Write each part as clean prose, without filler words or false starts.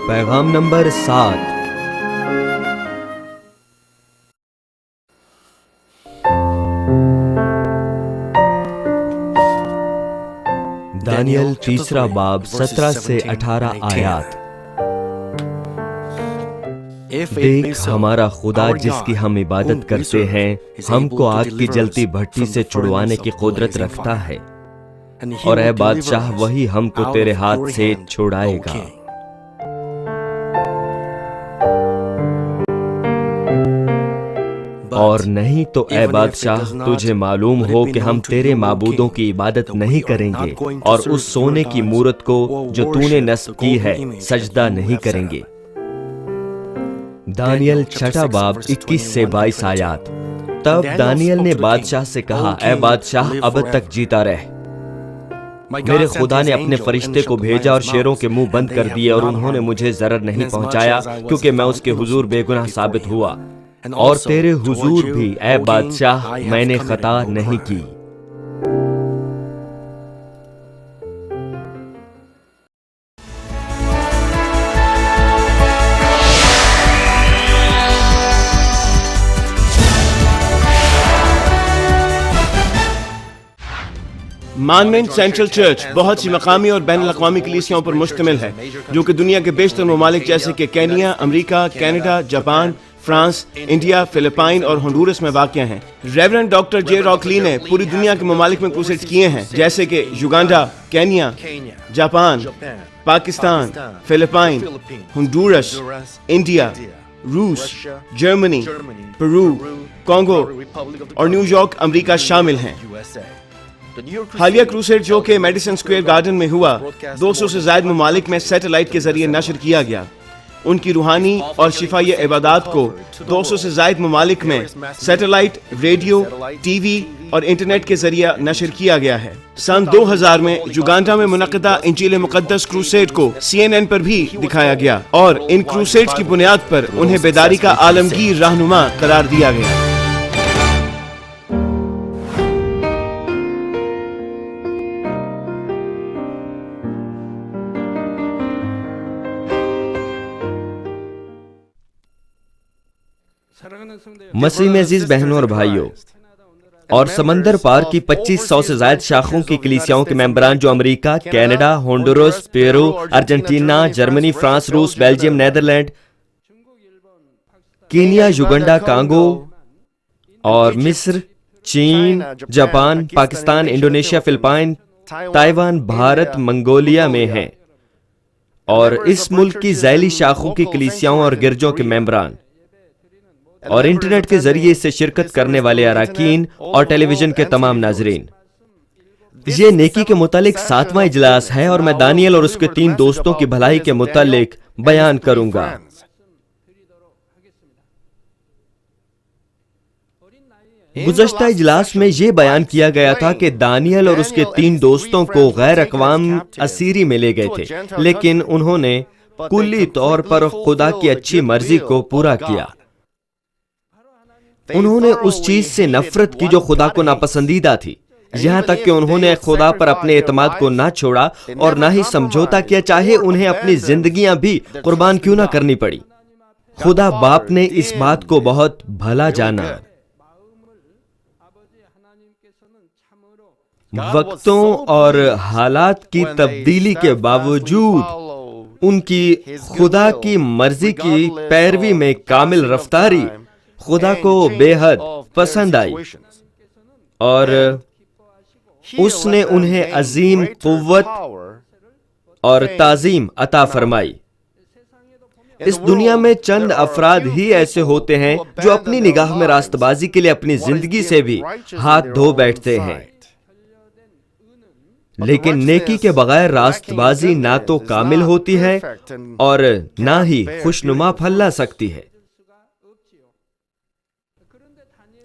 پیغام نمبر 7۔ دانیل تیسرا باب 17 سے 18 آیات۔ دیکھ، ہمارا خدا جس کی ہم عبادت کرتے ہیں ہم کو آگ کی جلتی بھٹی سے چھڑوانے کی قدرت رکھتا ہے، اور اے بادشاہ وہی ہم کو تیرے ہاتھ سے چھڑائے گا۔ اور نہیں تو اے بادشاہ تجھے معلوم ہو کہ ہم تیرے معبودوں کی عبادت نہیں کریں گے، اور اس سونے کی مورت کو جو تو نے نصب کی ہے سجدہ نہیں کریں گے۔ دانیل چھٹا باب 21 سے 22 آیات۔ تب دانیل نے بادشاہ سے کہا، اے بادشاہ اب تک جیتا رہ، میرے خدا نے اپنے فرشتے کو بھیجا اور شیروں کے منہ بند کر دیے، اور انہوں نے مجھے ضرر نہیں پہنچایا کیونکہ میں اس کے حضور بے گناہ ثابت ہوا، اور تیرے حضور بھی اے بادشاہ میں نے خطا نہیں کی۔ مانمنٹ سینٹرل چرچ بہت سی مقامی اور بین الاقوامی کلیسیاؤں پر مشتمل ہے جو کہ دنیا کے بیشتر ممالک جیسے کہ کینیا، امریکہ، Canada, Japan, France, India, Philippines اور ہنڈورس میں واقع ہیں۔ ریورنڈ ڈاکٹر جے راکلی نے پوری دنیا کے ممالک میں کروسیڈز کیے ہیں جیسے کہ Uganda, Kenya, Japan, Pakistan, Philippines, Honduras, India, روس، جرمنی، پیرو، کانگو اور نیو یارک امریکہ شامل ہیں۔ حالیہ کروسیڈ جو کہ میڈیسن اسکوائر گارڈن میں ہوا 200 سے زائد ممالک میں سیٹلائٹ کے ذریعے نشر کیا گیا۔ ان کی روحانی اور شفائی عبادات کو 200 سے زائد ممالک میں سیٹلائٹ، ریڈیو، ٹی وی اور انٹرنیٹ کے ذریعے نشر کیا گیا ہے۔ سن 2000 میں یوگانڈا میں منعقدہ انجیل مقدس کروسیڈ کو CNN پر بھی دکھایا گیا، اور ان کروسیڈ کی بنیاد پر انہیں بیداری کا عالمگیر رہنما قرار دیا گیا۔ مسیح میں عزیز بہنوں اور بھائیوں، اور سمندر پار کی 2500 سے زائد شاخوں کی کلیسیاؤں کے ممبران جو امریکہ، Canada, Honduras, Peru, Argentina, Germany, France, روس، Belgium, Netherlands, Kenya, Uganda, Congo اور مصر، چین، Japan, Pakistan, Indonesia, Philippines, Taiwan, Bharat, Mongolia میں ہیں، اور اس ملک کی ذیلی شاخوں کی کلیسیاؤں اور گرجوں کے ممبران، اور انٹرنیٹ کے ذریعے سے شرکت کرنے والے اراکین اور ٹیلی ویژن کے تمام ناظرین۔ یہ نیکی کے متعلق 7واں اجلاس ہے، اور میں دانیل اور اس کے 3 دوستوں کی بھلائی کے متعلق بیان کروں گا۔ گزشتہ اجلاس میں یہ بیان کیا گیا تھا کہ دانیل اور اس کے 3 دوستوں کو غیر اقوام اسیری میں لے گئے تھے، لیکن انہوں نے کلی طور پر خدا کی اچھی مرضی کو پورا کیا۔ انہوں نے اس چیز سے نفرت کی جو خدا کو ناپسندیدہ تھی، یہاں تک کہ انہوں نے خدا پر اپنے اعتماد کو نہ چھوڑا اور نہ ہی سمجھوتا کیا، چاہے انہیں اپنی زندگیاں بھی قربان کیوں نہ کرنی پڑی۔ خدا باپ نے اس بات کو بہت بھلا جانا۔ وقتوں اور حالات کی تبدیلی کے باوجود ان کی خدا کی مرضی کی پیروی میں کامل رفتاری خدا کو بے حد پسند آئی، اور اس نے انہیں عظیم قوت اور تعظیم عطا فرمائی۔ اس دنیا میں چند افراد ہی ایسے ہوتے ہیں جو اپنی نگاہ میں راست بازی کے لیے اپنی زندگی سے بھی ہاتھ دھو بیٹھتے ہیں، لیکن نیکی کے بغیر راست بازی نہ تو کامل ہوتی ہے اور نہ ہی خوشنما پھل لا سکتی ہے۔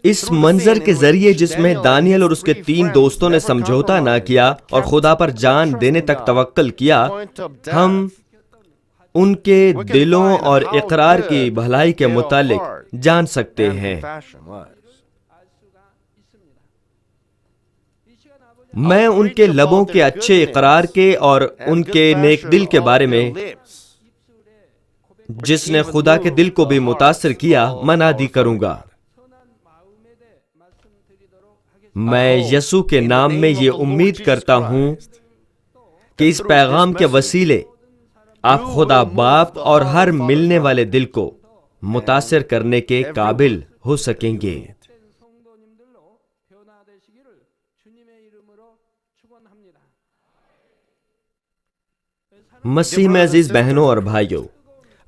اس منظر کے ذریعے جس میں دانیل اور اس کے 3 دوستوں نے سمجھوتا نہ کیا اور خدا پر جان دینے تک توکل کیا، ہم ان کے دلوں اور اقرار کی بھلائی کے متعلق جان سکتے ہیں۔ میں ان کے لبوں کے اچھے اقرار کے اور ان کے نیک دل کے بارے میں جس نے خدا کے دل کو بھی متاثر کیا منادی کروں گا۔ میں یسوع کے نام میں یہ امید کرتا ہوں کہ اس پیغام کے وسیلے آپ خدا باپ اور ہر ملنے والے دل کو متاثر کرنے کے قابل ہو سکیں گے۔ مسیح میں عزیز بہنوں اور بھائیوں،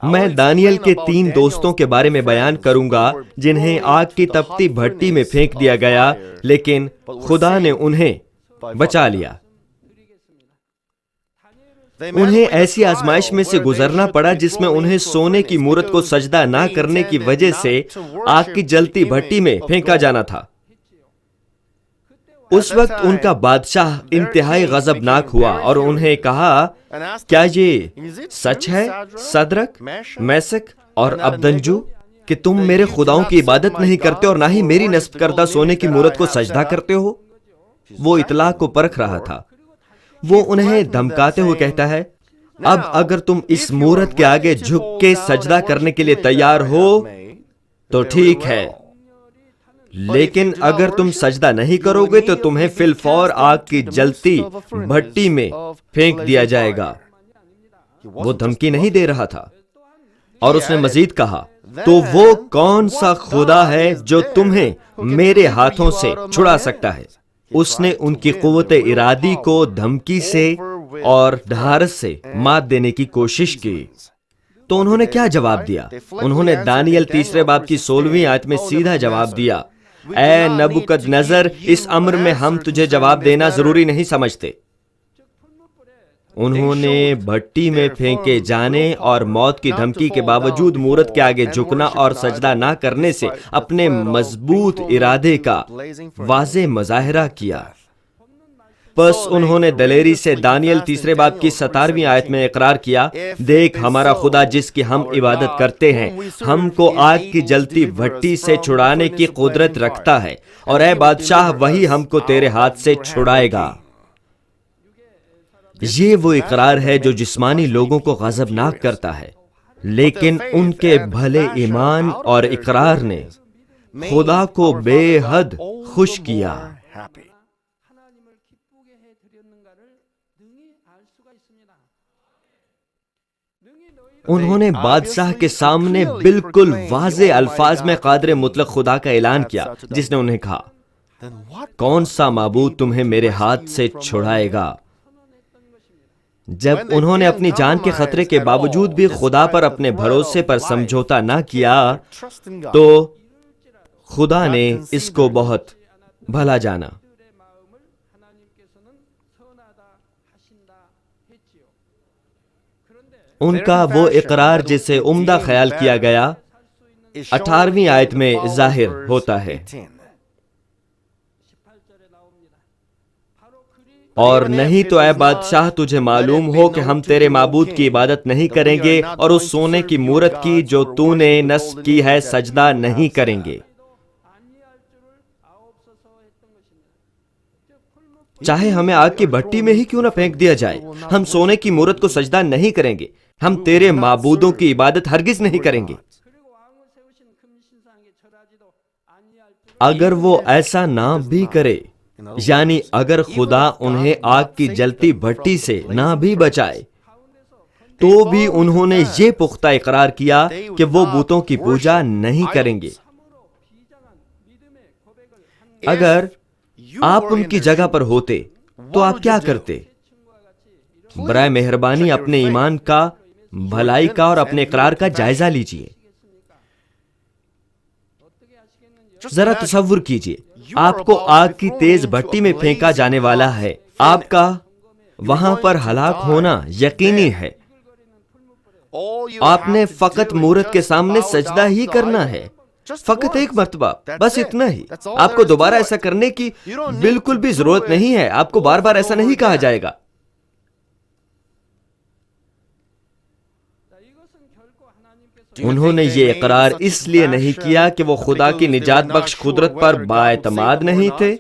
میں دانیل کے 3 دوستوں کے بارے میں بیان کروں گا جنہیں آگ کی تپتی بھٹی میں پھینک دیا گیا، لیکن خدا نے انہیں بچا لیا۔ انہیں ایسی آزمائش میں سے گزرنا پڑا جس میں انہیں سونے کی مورت کو سجدہ نہ کرنے کی وجہ سے آگ کی جلتی بھٹی میں پھینکا جانا تھا۔ اس وقت ان کا بادشاہ انتہائی غضبناک ہوا اور انہیں کہا، کیا یہ سچ ہے صدرک، میشک اور ابدنجو کہ تم میرے خداؤں کی عبادت نہیں کرتے اور نہ ہی میری نصب کردہ سونے کی مورت کو سجدہ کرتے ہو؟ وہ اطلاع کو پرکھ رہا تھا۔ وہ انہیں دھمکاتے ہوئے کہتا ہے، اب اگر تم اس مورت کے آگے جھک کے سجدہ کرنے کے لیے تیار ہو تو ٹھیک ہے، لیکن اگر تم سجدہ نہیں کرو گے تو تمہیں فی الفور آگ کی جلتی بھٹی میں پھینک دیا جائے گا۔ وہ دھمکی نہیں دے رہا تھا، اور اس نے مزید کہا، تو وہ کون سا خدا ہے جو تمہیں میرے ہاتھوں سے چھڑا سکتا ہے؟ اس نے ان کی قوت ارادی کو دھمکی سے اور ڈھارس سے مات دینے کی کوشش کی۔ تو انہوں نے کیا جواب دیا؟ انہوں نے دانیل 3 باب کی 16ویں آیت میں سیدھا جواب دیا، اے نبوکد نظر، اس امر میں ہم تجھے جواب دینا ضروری نہیں سمجھتے۔ انہوں نے بھٹی میں پھینکے جانے اور موت کی دھمکی کے باوجود مورت کے آگے جھکنا اور سجدہ نہ کرنے سے اپنے مضبوط ارادے کا واضح مظاہرہ کیا۔ بس انہوں نے دلیری سے دانیل 3 باب کی 17ویں آیت میں اقرار کیا، دیکھ ہمارا خدا جس کی ہم عبادت کرتے ہیں ہم کو آگ کی جلتی بھٹی سے چھڑانے کی قدرت رکھتا ہے، اور اے بادشاہ وہی ہم کو تیرے ہاتھ سے چھڑائے گا۔ یہ وہ اقرار ہے جو جسمانی لوگوں کو غضبناک کرتا ہے، لیکن ان کے بھلے ایمان اور اقرار نے خدا کو بے حد خوش کیا۔ انہوں نے بادشاہ کے سامنے بالکل واضح الفاظ میں قادر مطلق خدا کا اعلان کیا، جس نے انہیں کہا، کون سا معبود تمہیں میرے ہاتھ سے چھڑائے گا؟ جب انہوں نے اپنی جان کے خطرے کے باوجود بھی خدا پر اپنے بھروسے پر سمجھوتا نہ کیا تو خدا نے اس کو بہت بھلا جانا۔ ان کا وہ اقرار جسے عمدہ خیال کیا گیا 18ویں آیت میں ظاہر ہوتا ہے، اور نہیں تو اے بادشاہ تجھے معلوم ہو کہ ہم تیرے معبود کی عبادت نہیں کریں گے اور اس سونے کی مورت کی جو تو نے نصب کی ہے سجدہ نہیں کریں گے۔ چاہے ہمیں آگ کی بھٹی میں ہی کیوں نہ پھینک دیا جائے، ہم سونے کی مورت کو سجدہ نہیں کریں گے، ہم تیرے معبودوں کی عبادت ہرگز نہیں کریں گے۔ اگر وہ ایسا نہ بھی کرے، یعنی اگر خدا انہیں آگ کی جلتی بھٹی سے نہ بھی بچائے، تو بھی انہوں نے یہ پختہ اقرار کیا کہ وہ بتوں کی پوجا نہیں کریں گے۔ اگر آپ ان کی جگہ پر ہوتے تو آپ کیا کرتے؟ برائے مہربانی اپنے ایمان کا، بھلائی کا اور اپنے اقرار کا جائزہ لیجئے۔ ذرا تصور کیجئے، آپ کو آگ کی تیز بھٹی میں پھینکا جانے والا ہے، آپ کا وہاں پر ہلاک ہونا یقینی ہے، آپ نے فقط مورت کے سامنے سجدہ ہی کرنا ہے، فقط ایک مرتبہ، بس اتنا ہی۔ آپ کو دوبارہ ایسا کرنے کی بالکل بھی ضرورت نہیں ہے، آپ کو بار بار ایسا نہیں کہا جائے گا۔ انہوں نے یہ اقرار اس لیے نہیں کیا کہ وہ خدا کی نجات بخش قدرت پر بااعتماد نہیں تھے،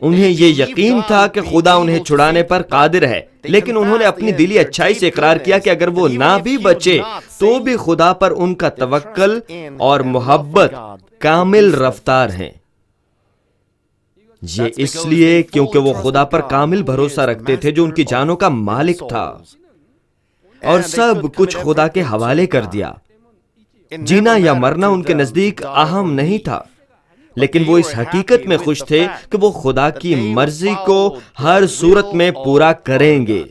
انہیں یہ یقین تھا کہ خدا انہیں چھڑانے پر قادر ہے، لیکن انہوں نے اپنی دلی اچھائی سے اقرار کیا کہ اگر وہ نہ بھی بچے تو بھی خدا پر ان کا توکل اور محبت کامل رفتار ہیں۔ یہ اس لیے کیونکہ وہ خدا پر کامل بھروسہ رکھتے تھے جو ان کی جانوں کا مالک تھا، اور سب کچھ خدا کے حوالے کر دیا۔ جینا یا مرنا ان کے نزدیک اہم نہیں تھا، لیکن وہ اس حقیقت میں خوش تھے کہ وہ خدا کی مرضی کو ہر صورت میں پورا کریں گے۔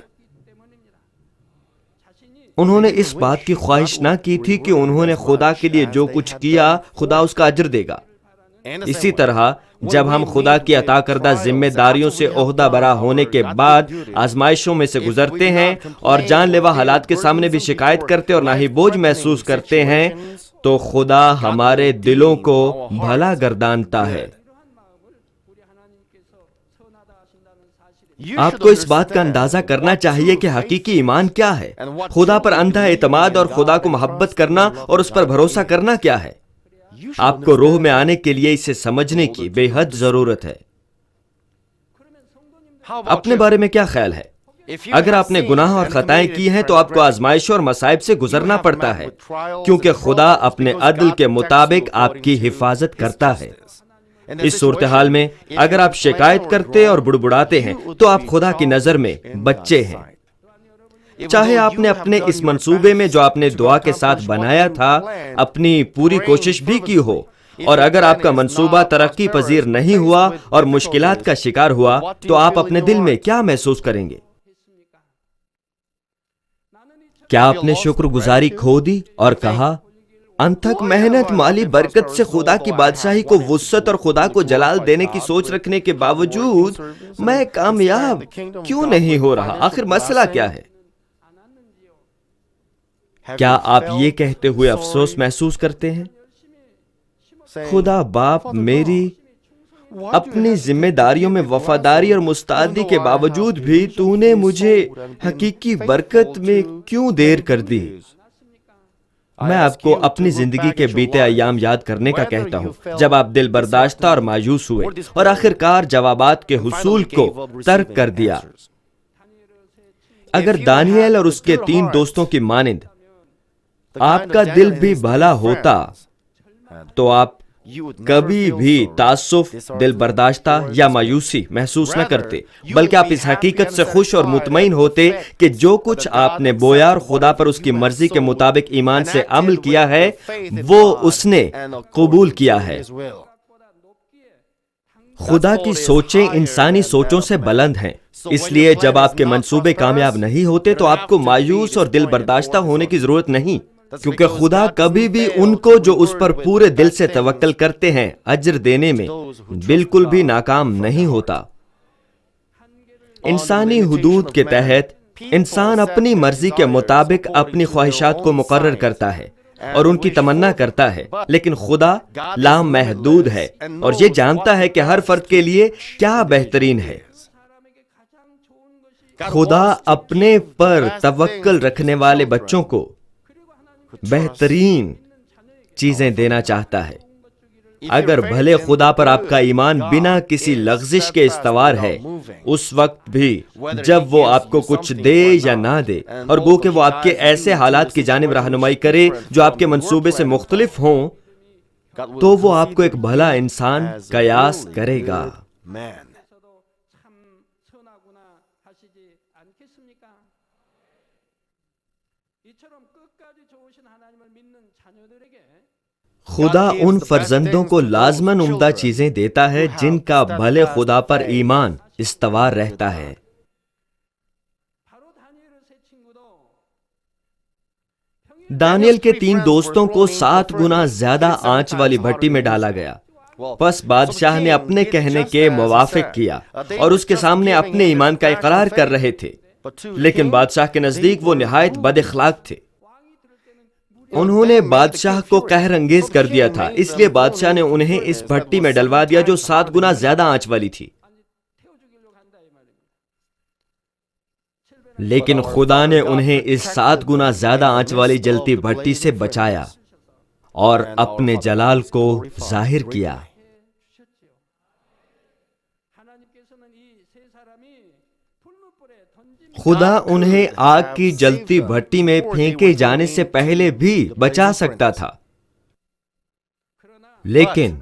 انہوں نے اس بات کی خواہش نہ کی تھی کہ انہوں نے خدا کے لیے جو کچھ کیا خدا اس کا اجر دے گا۔ اسی طرح جب ہم خدا کی عطا کردہ ذمہ داریوں سے عہدہ برا ہونے کے بعد آزمائشوں میں سے گزرتے ہیں اور جان لیوا حالات کے سامنے بھی شکایت کرتے اور نہ ہی بوجھ محسوس کرتے ہیں، تو خدا ہمارے دلوں کو بھلا گردانتا ہے۔ آپ کو اس بات کا اندازہ کرنا چاہیے کہ حقیقی ایمان کیا ہے، خدا پر اندھا اعتماد اور خدا کو محبت کرنا اور اس پر بھروسہ کرنا کیا ہے۔ آپ کو روح میں آنے کے لیے اسے سمجھنے کی بے حد ضرورت ہے۔ اپنے بارے میں کیا خیال ہے؟ اگر آپ نے گناہ اور خطائیں کی ہیں تو آپ کو آزمائشوں اور مصائب سے گزرنا پڑتا ہے، کیونکہ خدا اپنے عدل کے مطابق آپ کی حفاظت کرتا ہے۔ اس صورتحال میں اگر آپ شکایت کرتے اور بڑبڑاتے ہیں تو آپ خدا کی نظر میں بچے ہیں۔ چاہے آپ نے اپنے اس منصوبے میں جو آپ نے دعا کے ساتھ بنایا تھا اپنی پوری کوشش بھی کی ہو، اور اگر آپ کا منصوبہ ترقی پذیر نہیں ہوا اور مشکلات کا شکار ہوا تو آپ اپنے دل میں کیا محسوس کریں گے؟ کیا آپ نے شکر گزاری کھو دی اور کہا انتھک محنت مالی برکت سے خدا کی بادشاہی کو وسعت اور خدا کو جلال دینے کی سوچ رکھنے کے باوجود میں کامیاب کیوں نہیں ہو رہا؟ آخر مسئلہ کیا ہے؟ کیا آپ یہ کہتے ہوئے افسوس محسوس کرتے ہیں خدا باپ میری اپنی ذمہ داریوں میں وفاداری اور مستعدی کے باوجود بھی تو نے مجھے حقیقی برکت میں کیوں دیر کر دی؟ میں آپ کو اپنی زندگی کے بیتے ایام یاد کرنے کا کہتا ہوں جب آپ دل برداشتہ اور مایوس ہوئے اور آخرکار جوابات کے حصول کو ترک کر دیا۔ اگر دانیال اور اس کے 3 دوستوں کی مانند آپ کا دل بھی بھلا ہوتا تو آپ کبھی بھی تعصب، دل برداشتہ یا مایوسی محسوس نہ کرتے، بلکہ آپ اس حقیقت سے خوش اور مطمئن ہوتے کہ جو کچھ آپ نے بویا اور خدا پر اس کی مرضی کے مطابق ایمان سے عمل کیا ہے وہ اس نے قبول کیا ہے۔ خدا کی سوچیں انسانی سوچوں سے بلند ہیں، اس لیے جب آپ کے منصوبے کامیاب نہیں ہوتے تو آپ کو مایوس اور دل برداشتہ ہونے کی ضرورت نہیں، کیونکہ خدا کبھی بھی ان کو جو اس پر پورے دل سے توکل کرتے ہیں اجر دینے میں بالکل بھی ناکام نہیں ہوتا۔ انسانی حدود کے تحت انسان اپنی مرضی کے مطابق اپنی خواہشات کو مقرر کرتا ہے اور ان کی تمنا کرتا ہے، لیکن خدا لامحدود ہے اور یہ جانتا ہے کہ ہر فرد کے لیے کیا بہترین ہے۔ خدا اپنے پر توکل رکھنے والے بچوں کو بہترین چیزیں دینا چاہتا ہے۔ اگر بھلے خدا پر آپ کا ایمان بنا کسی لغزش کے استوار ہے، اس وقت بھی جب وہ آپ کو کچھ دے یا نہ دے، اور گو کہ وہ آپ کے ایسے حالات کی جانب رہنمائی کرے جو آپ کے منصوبے سے مختلف ہوں، تو وہ آپ کو ایک بھلا انسان قیاس کرے گا۔ خدا ان فرزندوں کو لازماً عمدہ چیزیں دیتا ہے جن کا بھلے خدا پر ایمان استوار رہتا ہے۔ دانیل کے 3 دوستوں کو 7 گنا زیادہ آنچ والی بھٹی میں ڈالا گیا، پس بادشاہ نے اپنے کہنے کے موافق کیا اور اس کے سامنے اپنے ایمان کا اقرار کر رہے تھے، لیکن بادشاہ کے نزدیک وہ نہایت بد اخلاق تھے۔ انہوں نے بادشاہ کو قہر انگیز کر دیا تھا، اس لیے بادشاہ نے انہیں اس بھٹی میں ڈلوا دیا جو 7 گنا زیادہ آنچ والی تھی۔ لیکن خدا نے انہیں اس 7 گنا زیادہ آنچ والی جلتی بھٹی سے بچایا اور اپنے جلال کو ظاہر کیا۔ خدا انہیں آگ کی جلتی بھٹی میں پھینکے جانے سے پہلے بھی بچا سکتا تھا، لیکن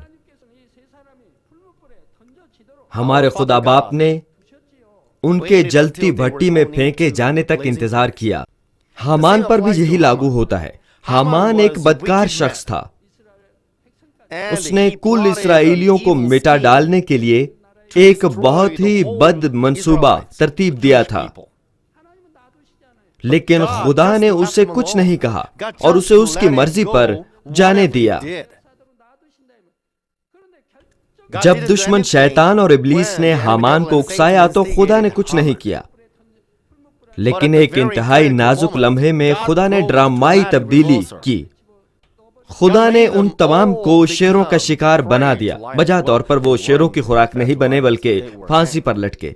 ہمارے خدا باپ نے ان کے جلتی بھٹی میں پھینکے جانے تک انتظار کیا۔ حامان پر بھی یہی لاگو ہوتا ہے۔ حامان ایک بدکار شخص تھا، اس نے کل اسرائیلیوں کو مٹا ڈالنے کے لیے ایک بہت ہی بد منصوبہ ترتیب دیا تھا، لیکن خدا نے اسے کچھ نہیں کہا اور اسے اس کی مرضی پر جانے دیا۔ جب دشمن شیطان اور ابلیس نے حامان کو اکسایا تو خدا نے کچھ نہیں کیا، لیکن ایک انتہائی نازک لمحے میں خدا نے ڈرامائی تبدیلی کی۔ خدا نے ان تمام کو شیروں کا شکار بنا دیا، بجا طور پر وہ شیروں کی خوراک نہیں بنے بلکہ پھانسی پر لٹکے۔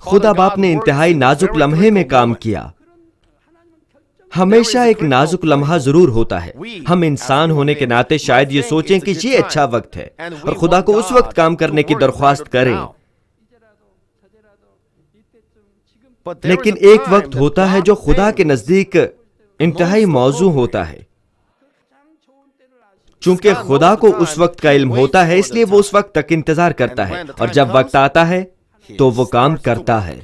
خدا باپ نے انتہائی نازک لمحے میں کام کیا۔ ہمیشہ ایک نازک لمحہ ضرور ہوتا ہے۔ ہم انسان ہونے کے ناطے شاید یہ سوچیں کہ یہ اچھا وقت ہے اور خدا کو اس وقت کام کرنے کی درخواست کریں، لیکن ایک وقت ہوتا ہے جو خدا کے نزدیک انتہائی موزوں ہوتا ہے۔ چونکہ خدا کو اس وقت کا علم ہوتا ہے، اس لیے وہ اس وقت تک انتظار کرتا ہے، اور جب وقت آتا ہے تو وہ کام کرتا ہے۔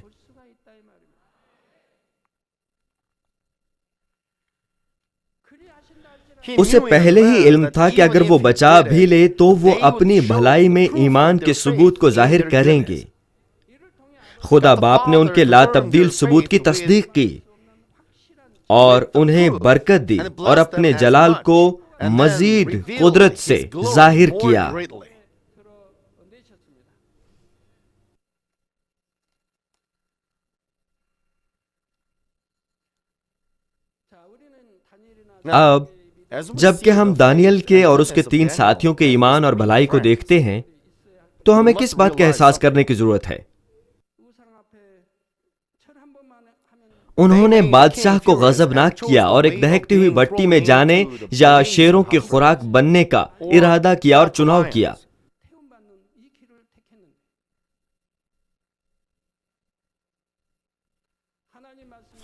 اسے پہلے ہی علم تھا کہ اگر وہ بچا بھی لے تو وہ اپنی بھلائی میں ایمان کے ثبوت کو ظاہر کریں گے۔ خدا باپ نے ان کے لا تبدیل ثبوت کی تصدیق کی اور انہیں برکت دی اور اپنے جلال کو مزید قدرت سے ظاہر کیا۔ اب جبکہ ہم دانیل کے اور اس کے 3 ساتھیوں کے ایمان اور بھلائی کو دیکھتے ہیں تو ہمیں کس بات کا احساس کرنے کی ضرورت ہے؟ انہوں نے بادشاہ کو غضبناک کیا اور ایک دہکتی ہوئی بھٹی میں جانے یا شیروں کی خوراک بننے کا ارادہ کیا اور چناؤ کیا۔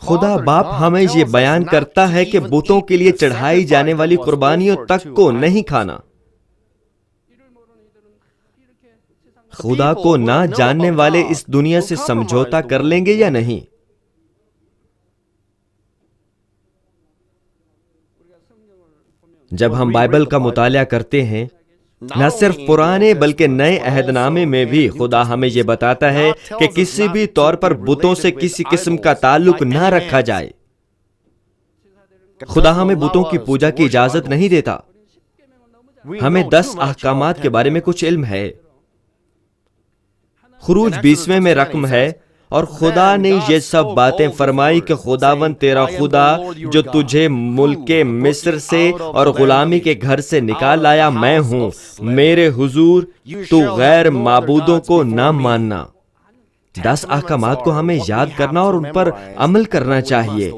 خدا باپ ہمیں یہ بیان کرتا ہے کہ بتوں کے لیے چڑھائی جانے والی قربانیوں تک کو نہیں کھانا۔ خدا کو نہ جاننے والے اس دنیا سے سمجھوتا کر لیں گے یا نہیں؟ جب ہم بائبل کا مطالعہ کرتے ہیں، نہ صرف پرانے بلکہ نئے عہد نامے میں بھی خدا ہمیں یہ بتاتا ہے کہ کسی بھی طور پر بتوں سے کسی قسم کا تعلق نہ رکھا جائے۔ خدا ہمیں بتوں کی پوجا کی اجازت نہیں دیتا۔ ہمیں 10 احکامات کے بارے میں کچھ علم ہے۔ خروج 20 میں رقم ہے، اور خدا نے یہ سب باتیں فرمائی کہ خداوند تیرا خدا جو تجھے ملک مصر سے اور غلامی کے گھر سے نکال لایا میں ہوں، میرے حضور تو غیر معبودوں کو نہ ماننا۔ 10 احکامات کو ہمیں یاد کرنا اور ان پر عمل کرنا چاہیے۔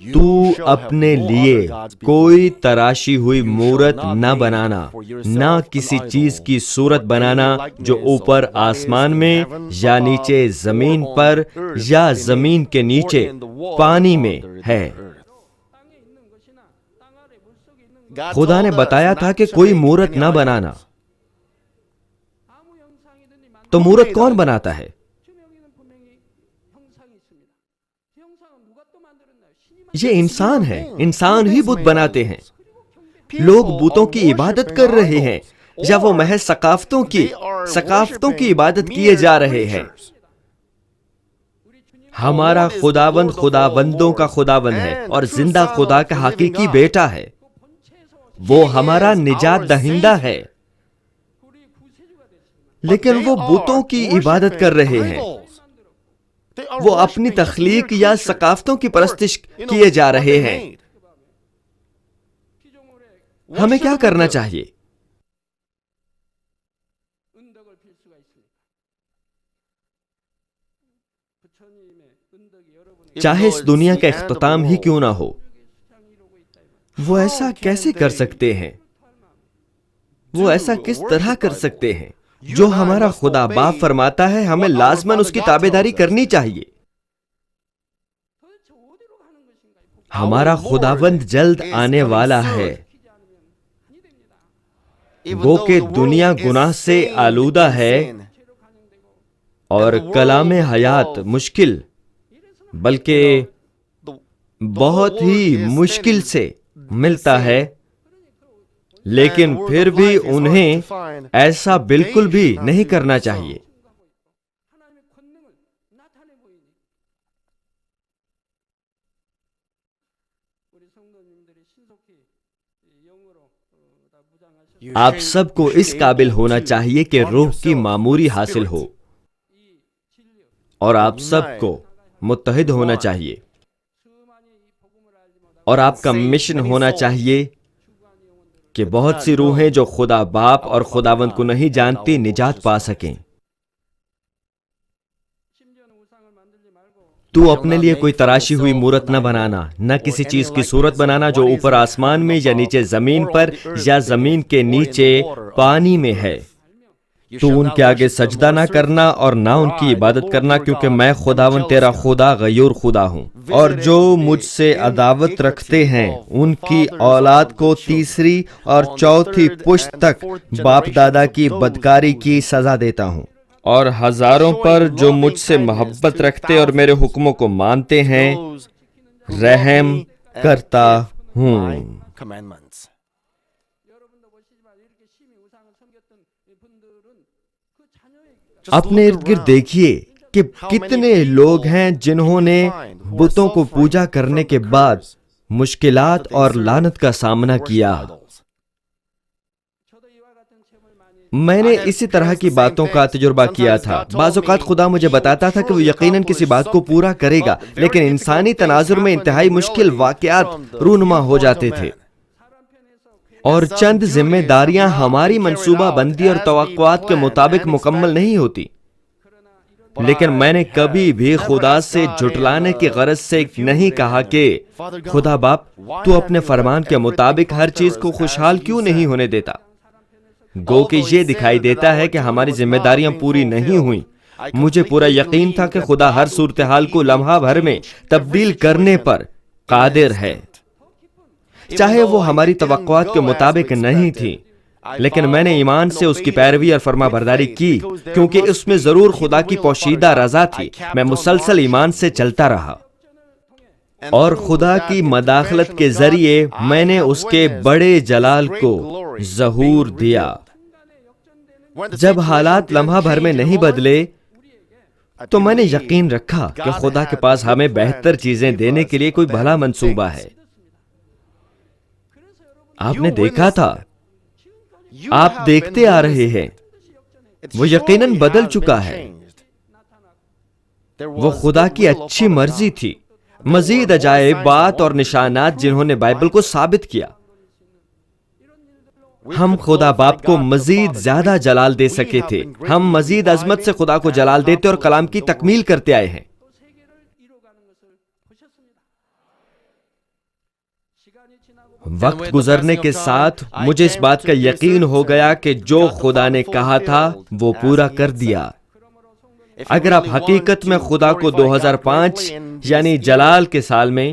تو اپنے لیے کوئی تراشی ہوئی مورت نہ بنانا، نہ کسی چیز کی صورت بنانا جو اوپر آسمان میں یا نیچے زمین پر یا زمین کے نیچے پانی میں ہے۔ خدا نے بتایا تھا کہ کوئی مورت نہ بنانا۔ تو مورت کون بناتا ہے؟ یہ انسان ہے۔ انسان ہی بت بناتے ہیں۔ لوگ بتوں کی عبادت کر رہے ہیں یا وہ محض ثقافتوں کی عبادت کیے جا رہے ہیں۔ ہمارا خداوند خداوندوں کا خداوند ہے اور زندہ خدا کا حقیقی بیٹا ہے۔ وہ ہمارا نجات دہندہ ہے، لیکن وہ بتوں کی عبادت کر رہے ہیں۔ وہ اپنی تخلیق یا ثقافتوں کی پرستش کیے جا رہے ہیں۔ ہمیں کیا کرنا چاہیے؟ چاہے اس دنیا کا اختتام ہی کیوں نہ ہو، وہ ایسا کیسے کر سکتے ہیں؟ وہ ایسا کس طرح کر سکتے ہیں؟ جو ہمارا خدا باپ فرماتا ہے ہمیں لازماً اس کی تابعداری کرنی چاہیے. ہمارا خداوند جلد آنے والا ہے. گو کہ دنیا گناہ سے آلودہ ہے اور کلام حیات مشکل بلکہ بہت ہی مشکل سے ملتا ہے، لیکن پھر بھی انہیں ایسا بالکل بھی نہیں کرنا چاہیے. آپ سب کو اس قابل ہونا چاہیے کہ روح کی معموری حاصل ہو، اور آپ سب کو متحد ہونا چاہیے، اور آپ کا مشن ہونا چاہیے کہ بہت سی روحیں جو خدا باپ اور خداوند کو نہیں جانتی نجات پا سکیں. تو اپنے لیے کوئی تراشی ہوئی مورت نہ بنانا، نہ کسی چیز کی صورت بنانا جو اوپر آسمان میں یا نیچے زمین پر یا زمین کے نیچے پانی میں ہے. تو ان کے آگے سجدہ نہ کرنا اور نہ ان کی عبادت کرنا، کیونکہ میں خداوند تیرا خدا غیور خدا ہوں. اور جو مجھ سے عداوت رکھتے ہیں ان کی اولاد کو تیسری اور چوتھی پشت تک باپ دادا کی بدکاری کی سزا دیتا ہوں، اور ہزاروں پر جو مجھ سے محبت رکھتے اور میرے حکموں کو مانتے ہیں رحم کرتا ہوں. اپنے ارد گرد دیکھیے کہ کتنے لوگ ہیں جنہوں نے بتوں کو پوجا کرنے کے بعد مشکلات اور لعنت کا سامنا کیا. میں نے اسی طرح کی باتوں کا تجربہ کیا تھا. بعض اوقات خدا مجھے بتاتا تھا کہ وہ یقیناً کسی بات کو پورا کرے گا، لیکن انسانی تناظر میں انتہائی مشکل واقعات رونما ہو جاتے تھے، اور چند ذمہ داریاں ہماری منصوبہ بندی اور توقعات کے مطابق مکمل نہیں ہوتی. لیکن میں نے کبھی بھی خدا سے جھٹلانے کی غرض سے نہیں کہا کہ خدا باپ تو اپنے فرمان کے مطابق ہر چیز کو خوشحال کیوں نہیں ہونے دیتا. گو کہ یہ دکھائی دیتا ہے کہ ہماری ذمہ داریاں پوری نہیں ہوئیں. مجھے پورا یقین تھا کہ خدا ہر صورتحال کو لمحہ بھر میں تبدیل کرنے پر قادر ہے، چاہے وہ ہماری توقعات کے مطابق نہیں تھی. لیکن میں نے ایمان سے اس کی پیروی اور فرما برداری کی، کیونکہ اس میں ضرور خدا کی پوشیدہ رضا تھی. میں مسلسل ایمان سے چلتا رہا، اور خدا کی مداخلت کے ذریعے میں نے اس کے بڑے جلال کو ظہور دیا. جب حالات لمحہ بھر میں نہیں بدلے تو میں نے یقین رکھا کہ خدا کے پاس ہمیں بہتر چیزیں دینے کے لیے کوئی بھلا منصوبہ ہے. آپ نے دیکھا تھا، آپ دیکھتے آ رہے ہیں، وہ یقیناً بدل چکا ہے. وہ خدا کی اچھی مرضی تھی. مزید عجائب بات اور نشانات جنہوں نے بائبل کو ثابت کیا. ہم خدا باپ کو مزید زیادہ جلال دے سکے تھے. ہم مزید عظمت سے خدا کو جلال دیتے اور کلام کی تکمیل کرتے آئے ہیں. وقت گزرنے کے ساتھ مجھے اس بات کا یقین ہو گیا کہ جو خدا نے کہا تھا وہ پورا کر دیا. اگر آپ حقیقت میں خدا کو 2005 یعنی جلال کے سال میں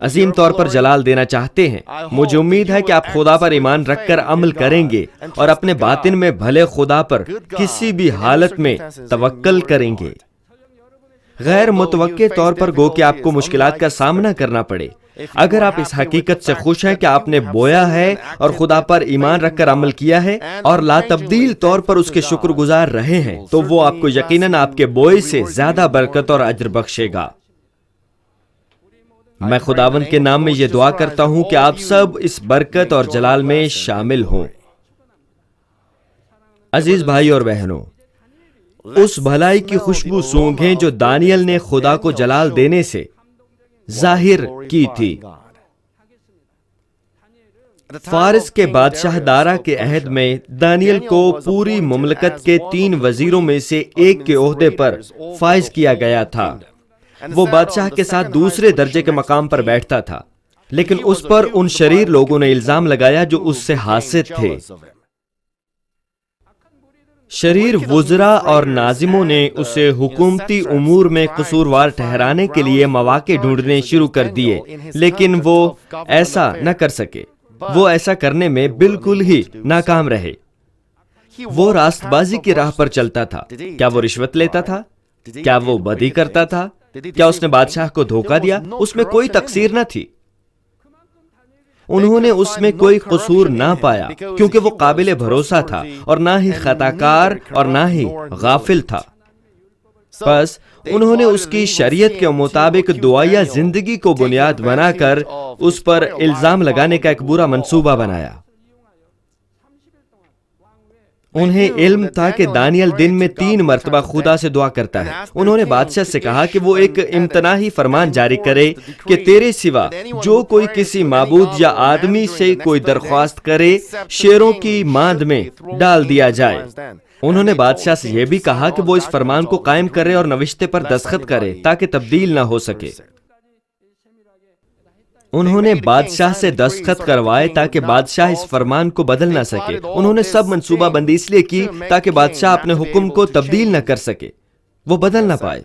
عظیم طور پر جلال دینا چاہتے ہیں، مجھے امید ہے کہ آپ خدا پر ایمان رکھ کر عمل کریں گے اور اپنے باطن میں بھلے خدا پر کسی بھی حالت میں توکل کریں گے. غیر متوقع طور پر گو کہ آپ کو مشکلات کا سامنا کرنا پڑے. اگر آپ اس حقیقت سے خوش ہیں کہ آپ نے بویا ہے اور خدا پر ایمان رکھ کر عمل کیا ہے اور لا تبدیل طور پر اس کے شکر گزار رہے ہیں، تو وہ آپ کو یقیناً آپ کے بوئے سے زیادہ برکت اور اجر بخشے گا. میں خداوند کے نام میں یہ دعا کرتا ہوں کہ آپ سب اس برکت اور جلال میں شامل ہوں. عزیز بھائی اور بہنوں، اس بھلائی کی خوشبو سونگھیں جو دانیل نے خدا کو جلال دینے سے ظاہر کی تھی. فارس کے بادشاہ دارا کے عہد میں دانیل کو پوری مملکت کے 3 وزیروں میں سے ایک کے عہدے پر فائز کیا گیا تھا. وہ بادشاہ کے ساتھ دوسرے درجے کے مقام پر بیٹھتا تھا، لیکن اس پر ان شریر لوگوں نے الزام لگایا جو اس سے حاسد تھے. شریر وزراء اور ناظموں نے اسے حکومتی امور میں قصوروار ٹھہرانے کے لیے مواقع ڈھونڈنے شروع کر دیے، لیکن وہ ایسا نہ کر سکے۔ وہ ایسا کرنے میں بالکل ہی ناکام رہے۔ وہ راست بازی کی راہ پر چلتا تھا۔ کیا وہ رشوت لیتا تھا؟ کیا وہ بدی کرتا تھا؟ کیا اس نے بادشاہ کو دھوکہ دیا؟ اس میں کوئی تقصیر نہ تھی۔ انہوں نے اس میں کوئی قصور نہ پایا کیونکہ وہ قابل بھروسہ تھا اور نہ ہی خطا کار اور نہ ہی غافل تھا۔ بس انہوں نے اس کی شریعت کے مطابق دعائیہ زندگی کو بنیاد بنا کر اس پر الزام لگانے کا ایک برا منصوبہ بنایا۔ انہیں علم تھا کہ دانیل دن میں 3 مرتبہ خدا سے دعا کرتا ہے۔ انہوں نے بادشاہ سے کہا کہ وہ ایک امتناعی فرمان جاری کرے کہ تیرے سوا جو کوئی کسی معبود یا آدمی سے کوئی درخواست کرے شیروں کی ماند میں ڈال دیا جائے۔ انہوں نے بادشاہ سے یہ بھی کہا کہ وہ اس فرمان کو قائم کرے اور نوشتے پر دستخط کرے تاکہ تبدیل نہ ہو سکے۔ انہوں نے بادشاہ سے دستخط کروائے تاکہ بادشاہ اس فرمان کو بدل نہ سکے۔ انہوں نے سب منصوبہ بندی اس لیے کی تاکہ بادشاہ اپنے حکم کو تبدیل نہ کر سکے، وہ بدل نہ پائے۔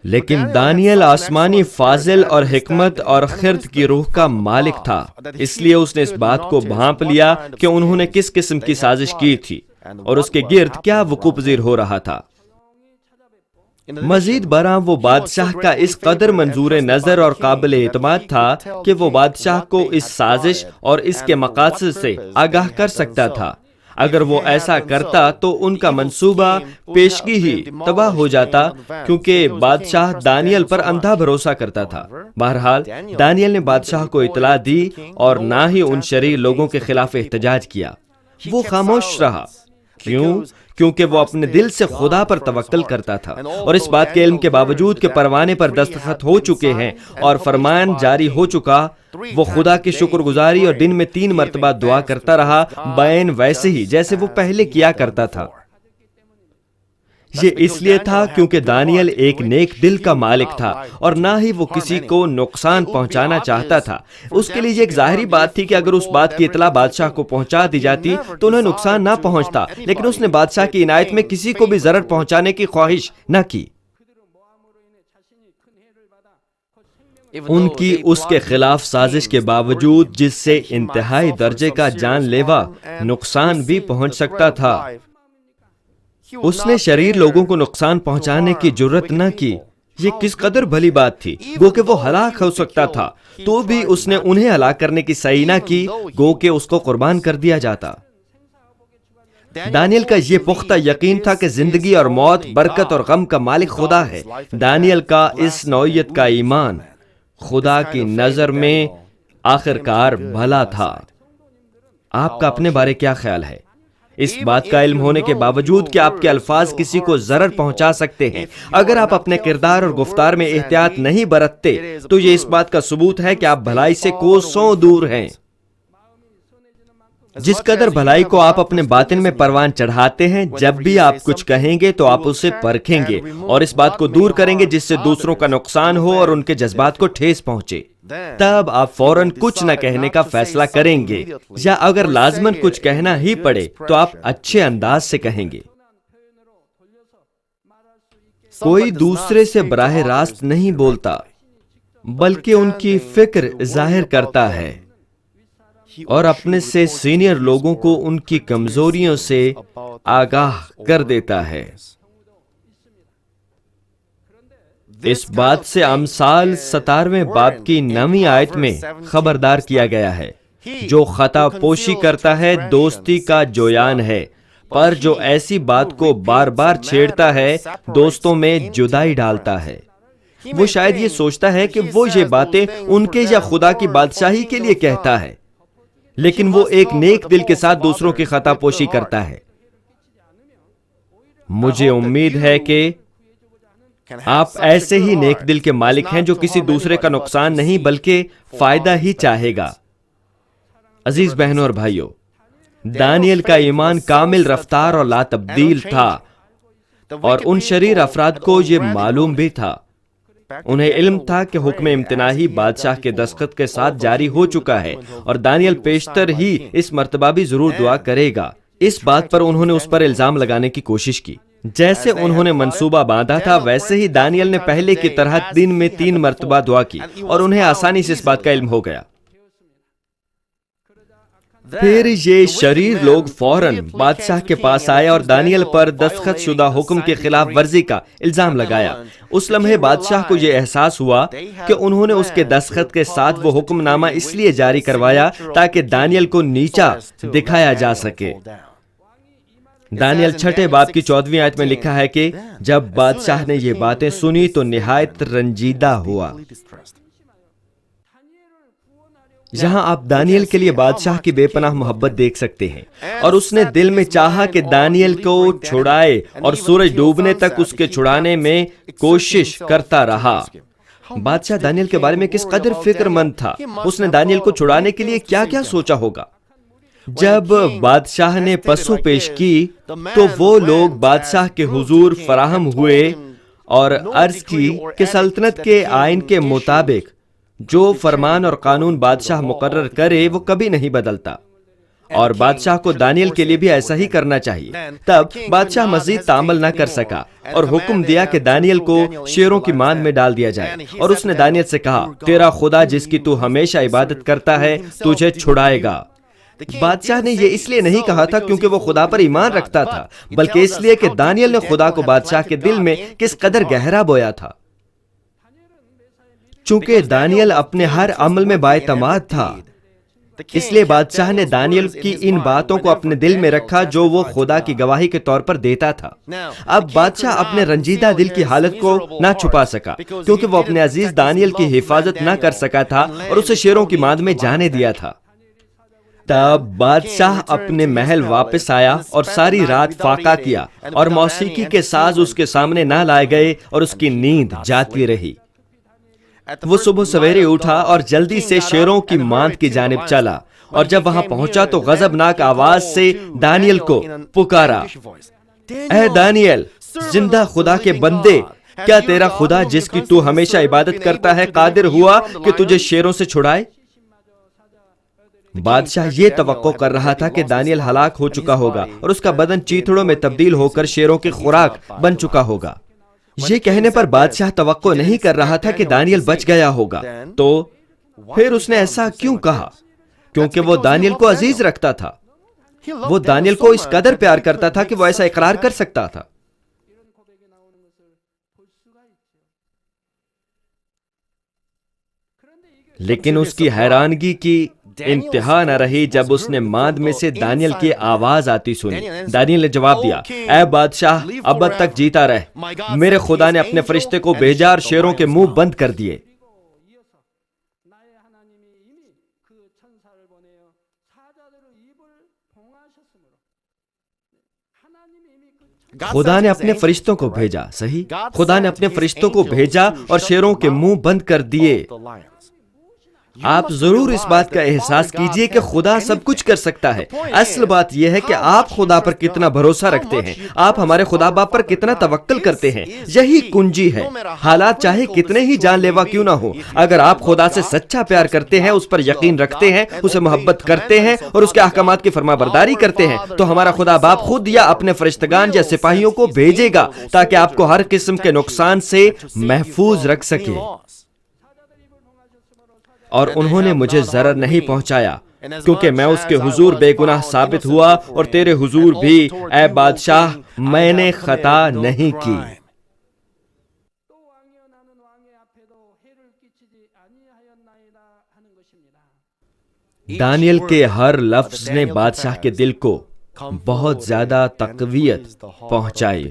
لیکن دانیل آسمانی فاضل اور حکمت اور خرد کی روح کا مالک تھا، اس لیے اس نے اس بات کو بھانپ لیا کہ انہوں نے کس قسم کی سازش کی تھی اور اس کے گرد کیا وقوع پذیر ہو رہا تھا۔ مزید برآں وہ بادشاہ کا اس قدر منظور نظر اور قابل اعتماد تھا کہ وہ بادشاہ کو اس سازش اور اس کے مقاصد سے آگاہ کر سکتا تھا۔ اگر وہ ایسا کرتا تو ان کا منصوبہ پیشگی ہی تباہ ہو جاتا، کیونکہ بادشاہ دانیل پر اندھا بھروسہ کرتا تھا۔ بہرحال دانیل نے بادشاہ کو اطلاع دی اور نہ ہی ان شریر لوگوں کے خلاف احتجاج کیا۔ وہ خاموش رہا۔ کیوں؟ کیونکہ وہ اپنے دل سے خدا پر توکل کرتا تھا، اور اس بات کے علم کے باوجود کہ پروانے پر دستخط ہو چکے ہیں اور فرمان جاری ہو چکا، وہ خدا کی شکر گزاری اور دن میں 3 مرتبہ دعا کرتا رہا، بین ویسے ہی جیسے وہ پہلے کیا کرتا تھا۔ یہ اس لیے تھا کیونکہ دانیل ایک نیک دل کا مالک تھا اور نہ ہی وہ کسی کو نقصان پہنچانا چاہتا تھا۔ اس کے لیے یہ ایک ظاہری بات تھی کہ اگر اس بات کی اطلاع بادشاہ کو پہنچا دی جاتی تو انہیں نقصان نہ پہنچتا، لیکن اس نے بادشاہ کی عنایت میں کسی کو بھی ضرر پہنچانے کی خواہش نہ کی۔ ان کی اس کے خلاف سازش کے باوجود جس سے انتہائی درجے کا جان لیوا نقصان بھی پہنچ سکتا تھا، اس نے شریر لوگوں کو نقصان پہنچانے کی جرت نہ کی۔ یہ کس قدر بھلی بات تھی، گو کہ وہ ہلاک ہو سکتا تھا تو بھی اس نے انہیں ہلاک کرنے کی سعی نہ کی، گو کہ اس کو قربان کر دیا جاتا۔ دانیل کا یہ پختہ یقین تھا کہ زندگی اور موت، برکت اور غم کا مالک خدا ہے۔ دانیل کا اس نوعیت کا ایمان خدا کی نظر میں آخرکار بھلا تھا۔ آپ کا اپنے بارے کیا خیال ہے؟ اس بات کا علم ہونے کے باوجود کہ آپ کے الفاظ کسی کو ضرر پہنچا سکتے ہیں، اگر آپ اپنے کردار اور گفتار میں احتیاط نہیں برتتے تو یہ اس بات کا ثبوت ہے کہ آپ بھلائی سے کوسوں دور ہیں۔ جس قدر بھلائی کو آپ اپنے باطن میں پروان چڑھاتے ہیں، جب بھی آپ کچھ کہیں گے تو آپ اسے پرکھیں گے اور اس بات کو دور کریں گے جس سے دوسروں کا نقصان ہو اور ان کے جذبات کو ٹھیس پہنچے۔ تب آپ فوراً کچھ نہ کہنے کا فیصلہ کریں گے، یا اگر لازماً کچھ کہنا ہی پڑے تو آپ اچھے انداز سے کہیں گے۔ کوئی دوسرے سے براہ راست نہیں بولتا، بلکہ ان کی فکر ظاہر کرتا ہے اور اپنے سے سینئر لوگوں کو ان کی کمزوریوں سے آگاہ کر دیتا ہے۔ اس بات سے امثال 17ویں باب کی 9ویں آیت میں خبردار کیا گیا ہے، جو خطا پوشی کرتا ہے دوستی کا جویان ہے، پر جو ایسی بات کو بار بار چھیڑتا ہے دوستوں میں جدائی ڈالتا ہے۔ وہ شاید یہ سوچتا ہے کہ وہ یہ باتیں ان کے یا خدا کی بادشاہی کے لیے کہتا ہے، لیکن وہ ایک نیک دل کے ساتھ دوسروں کی خطا پوشی کرتا ہے۔ مجھے امید ہے کہ آپ ایسے ہی نیک دل کے مالک ہیں جو کسی دوسرے کا نقصان نہیں بلکہ فائدہ ہی چاہے گا۔ عزیز بہنوں اور بھائیوں، دانیل کا ایمان کامل رفتار اور لا تبدیل تھا، اور ان شریر افراد کو یہ معلوم بھی تھا انہیں علم تھا کہ حکم امتناعی بادشاہ کے دستخط کے ساتھ جاری ہو چکا ہے اور دانیل پیشتر ہی اس مرتبہ بھی ضرور دعا کرے گا۔ اس بات پر انہوں نے اس پر الزام لگانے کی کوشش کی۔ جیسے انہوں نے منصوبہ باندھا تھا ویسے ہی دانیل نے پہلے کی طرح دن میں 3 مرتبہ دعا کی اور انہیں آسانی سے اس بات کا علم ہو گیا۔ پھر یہ شریر لوگ فوراً بادشاہ کے پاس آئے اور دانیل پر دستخط شدہ حکم کے خلاف ورزی کا الزام لگایا۔ اس لمحے بادشاہ کو یہ احساس ہوا کہ انہوں نے اس کے دستخط کے ساتھ وہ حکم نامہ اس لیے جاری کروایا تاکہ دانیل کو نیچا دکھایا جا سکے۔ دانیل 6 باب کی 14ویں آیت میں لکھا ہے کہ جب بادشاہ نے یہ باتیں سنی تو نہایت رنجیدہ ہوا۔ یہاں آپ دانیل کے لیے بادشاہ کی بے پناہ محبت دیکھ سکتے ہیں، اور اس نے دل میں چاہا کہ دانیل کو چھڑائے اور سورج ڈوبنے تک اس کے چھڑانے میں کوشش کرتا رہا۔ بادشاہ دانیل کے بارے میں کس قدر فکر مند تھا، اس نے دانیل کو چھڑانے کے لیے کیا کیا سوچا ہوگا۔ جب بادشاہ نے پسو پیش کی تو وہ لوگ بادشاہ کے حضور فراہم ہوئے اور عرض کی کہ سلطنت کے آئین کے مطابق جو فرمان اور قانون بادشاہ مقرر کرے وہ کبھی نہیں بدلتا، اور بادشاہ کو دانیل کے لیے بھی ایسا ہی کرنا چاہیے۔ تب بادشاہ مزید تعامل نہ کر سکا اور حکم دیا کہ دانیل کو شیروں کی ماند میں ڈال دیا جائے، اور اس نے دانیل سے کہا تیرا خدا جس کی تو ہمیشہ عبادت کرتا ہے تجھے چھڑائے گا۔ بادشاہ نے یہ اس لیے نہیں کہا تھا کیونکہ وہ خدا پر ایمان رکھتا تھا، بلکہ اس لیے کہ دانیل نے خدا کو بادشاہ کے دل میں کس قدر گہرا بویا تھا۔ چونکہ دانیل اپنے ہر عمل میں بااعتماد تھا، اس لیے بادشاہ نے دانیل کی ان باتوں کو اپنے دل میں رکھا جو وہ خدا کی گواہی کے طور پر دیتا تھا۔ اب بادشاہ اپنے رنجیدہ دل کی حالت کو نہ چھپا سکا کیونکہ وہ اپنے عزیز دانیل کی حفاظت نہ کر سکا تھا اور اسے شیروں کی ماند میں جانے دیا تھا۔ تب بادشاہ اپنے محل واپس آیا اور ساری رات فاقہ کیا، اور موسیقی کے ساز اس کے سامنے نہ لائے گئے اور اس کی نیند جاتی رہی۔ وہ صبح سویرے اٹھا اور جلدی سے شیروں کی ماند کی جانب چلا، اور جب وہاں پہنچا تو غضبناک آواز سے دانیل کو پکارا، اے دانیل، زندہ خدا کے بندے، کیا تیرا خدا جس کی تو ہمیشہ عبادت کرتا ہے قادر ہوا کہ تجھے شیروں سے چھڑائے؟ بادشاہ یہ توقع کر رہا تھا کہ دانیل ہلاک ہو چکا ہوگا اور اس کا بدن چیتڑوں میں تبدیل ہو کر شیروں کی خوراک بن چکا ہوگا۔ یہ کہنے پر بادشاہ توقع نہیں کر رہا تھا کہ دانیل بچ گیا ہوگا، تو پھر اس نے ایسا کیوں کہا؟ کیونکہ وہ دانیل کو عزیز رکھتا تھا۔ وہ دانیل کو اس قدر پیار کرتا تھا کہ وہ ایسا اقرار کر سکتا تھا۔ لیکن اس کی حیرانگی کی انتہا نہ رہی جب اس نے ماند میں سے دانیل کی آواز آتی سنی۔ دانیل نے جواب دیا، اے بادشاہ، ابد تک جیتا رہ، میرے خدا نے اپنے فرشتے کو بھیجا اور شیروں کے منہ بند کر دیے۔ خدا نے اپنے فرشتوں کو بھیجا، صحیح، خدا نے اپنے فرشتوں کو بھیجا اور شیروں کے منہ بند کر دیے۔ آپ ضرور اس بات کا احساس کیجئے کہ خدا سب کچھ کر سکتا ہے۔ اصل بات یہ ہے کہ آپ خدا پر کتنا بھروسہ رکھتے ہیں، آپ ہمارے خدا باپ پر کتنا توکل کرتے ہیں، یہی کنجی ہے۔ حالات چاہے کتنے ہی جان لیوا کیوں نہ ہو، اگر آپ خدا سے سچا پیار کرتے ہیں، اس پر یقین رکھتے ہیں، اسے محبت کرتے ہیں اور اس کے احکامات کی فرما برداری کرتے ہیں، تو ہمارا خدا باپ خود یا اپنے فرشتگان یا سپاہیوں کو بھیجے گا تاکہ آپ کو ہر قسم کے نقصان سے محفوظ رکھ سکے۔ اور انہوں نے مجھے ضرر نہیں پہنچایا کیونکہ میں اس کے حضور بے گناہ ثابت ہوا، اور تیرے حضور بھی اے بادشاہ میں نے خطا نہیں کی۔ دانیل کے ہر لفظ نے بادشاہ کے دل کو بہت زیادہ تقویت پہنچائی۔